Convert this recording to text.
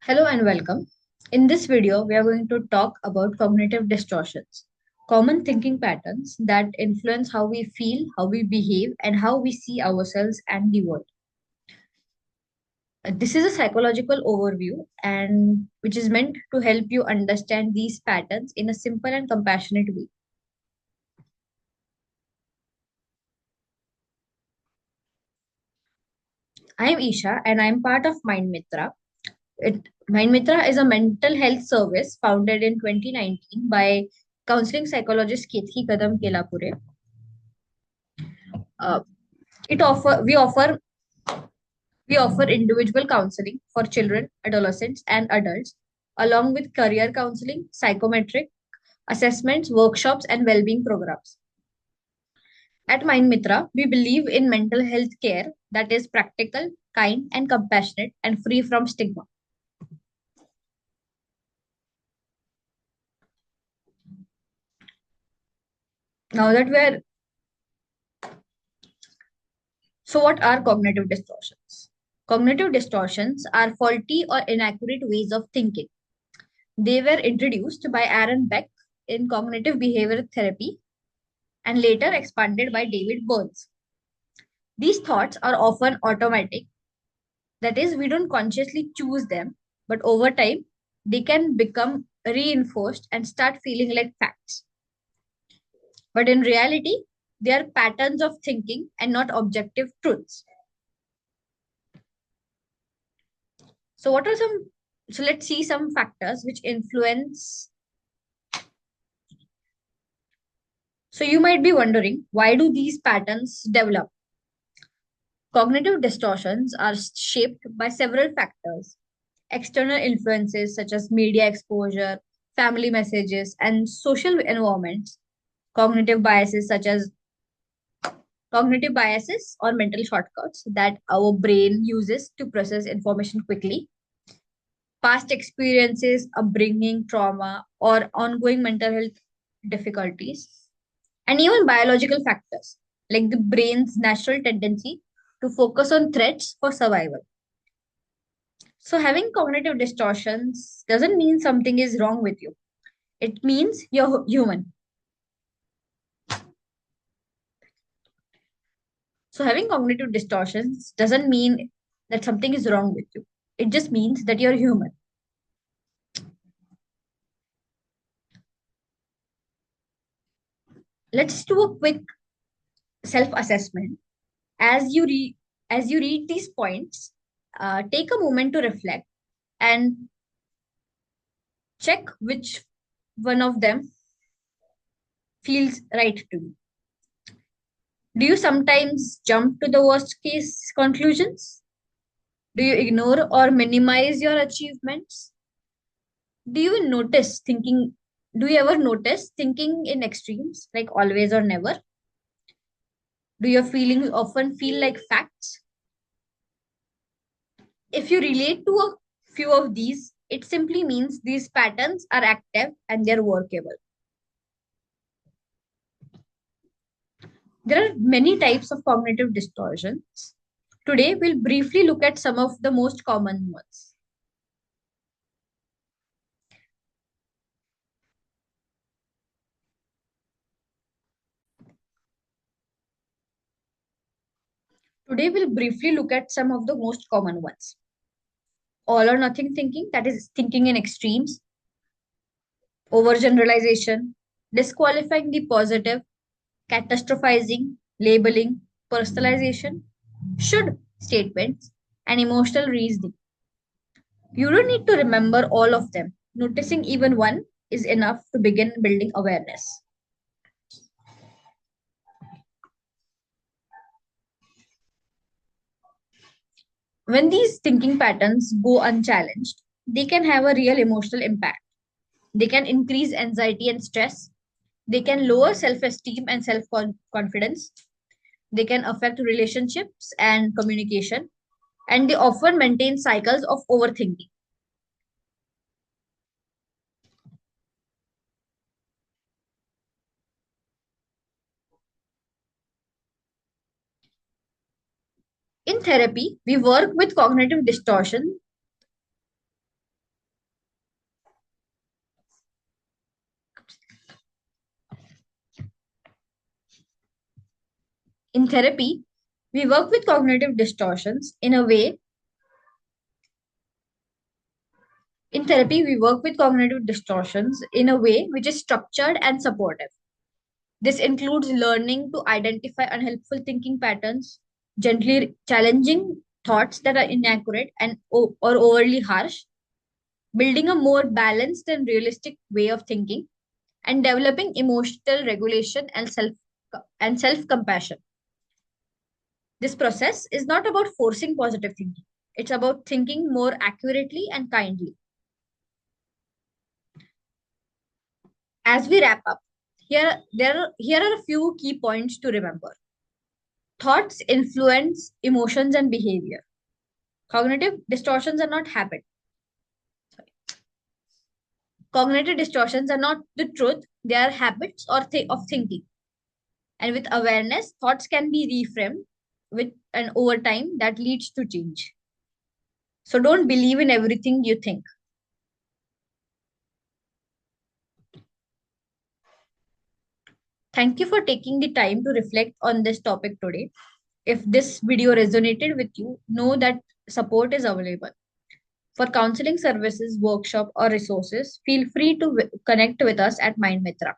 Hello and welcome. In this video, we are going to talk about cognitive distortions, common thinking patterns that influence how we feel, how we behave, and how we see ourselves and the world. This is a psychological overview and which is meant to help you understand these patterns in a simple and compassionate way. I am Isha and I am part of Mitra. Mitra is a mental health service founded in 2019 by counseling psychologist Kethi Kadam Kelapure. Uh, it offer we offer individual counseling for children, adolescents, and adults, along with career counseling, psychometric assessments, workshops, and well-being programs. At Mind Mitra, we believe in mental health care that is practical, kind, and compassionate, and free from stigma. Now that we're so, what are cognitive distortions? Cognitive distortions are faulty or inaccurate ways of thinking. They were introduced by Aaron Beck in cognitive behavior therapy and later expanded by David Burns. These thoughts are often automatic, that is, we don't consciously choose them, but over time, they can become reinforced and start feeling like facts. But in reality, they are patterns of thinking and not objective truths. So, what are some? So, let's see some factors which influence. So, you might be wondering, why do these patterns develop? Cognitive distortions are shaped by several factors: external influences such as media exposure, family messages, and social environments, cognitive biases such as cognitive biases or mental shortcuts that our brain uses to process information quickly, past experiences, upbringing, trauma, or ongoing mental health difficulties, and even biological factors like the brain's natural tendency to focus on threats for survival. So, having cognitive distortions doesn't mean something is wrong with you. It means you're human. So, having cognitive distortions doesn't mean that something is wrong with you. It just means that you're human. Let's do a quick self-assessment. As you read, as you read these points, take a moment to reflect and check which one of them feels right to you. Do you sometimes jump to the worst case conclusions? Do you ignore or minimize your achievements? Do you notice thinking? Do you ever notice thinking in extremes, like always or never? Do your feelings often feel like facts? If you relate to a few of these, it simply means these patterns are active and they're workable. There are many types of cognitive distortions. Today, we'll briefly look at some of the most common ones. Today, we'll briefly look at some of the most common ones. All or nothing thinking, that is thinking in extremes, overgeneralization, disqualifying the positive, catastrophizing, labeling, personalization, should statements, and emotional reasoning. You don't need to remember all of them. Noticing even one is enough to begin building awareness. When these thinking patterns go unchallenged, they can have a real emotional impact. They can increase anxiety and stress. They can lower self esteem and self confidence. They can affect relationships and communication. And they often maintain cycles of overthinking. In therapy, we work with cognitive distortion. In therapy, we work with cognitive distortions in a way. In therapy, we work with cognitive distortions in a way which is structured and supportive. This includes learning to identify unhelpful thinking patterns, gently challenging thoughts that are inaccurate or overly harsh, building a more balanced and realistic way of thinking, and developing emotional regulation and self compassion. This process is not about forcing positive thinking. It's about thinking more accurately and kindly. As we wrap up, here are a few key points to remember. Thoughts influence emotions and behavior. Cognitive distortions are not habit. Cognitive distortions are not the truth, they are habits of thinking. And with awareness, thoughts can be reframed with and over time that leads to change. So don't believe in everything you think. Thank you for taking the time to reflect on this topic today. If this video resonated with you, know that support is available. For counseling services, workshop, or resources, feel free to connect with us at Mind Mitra.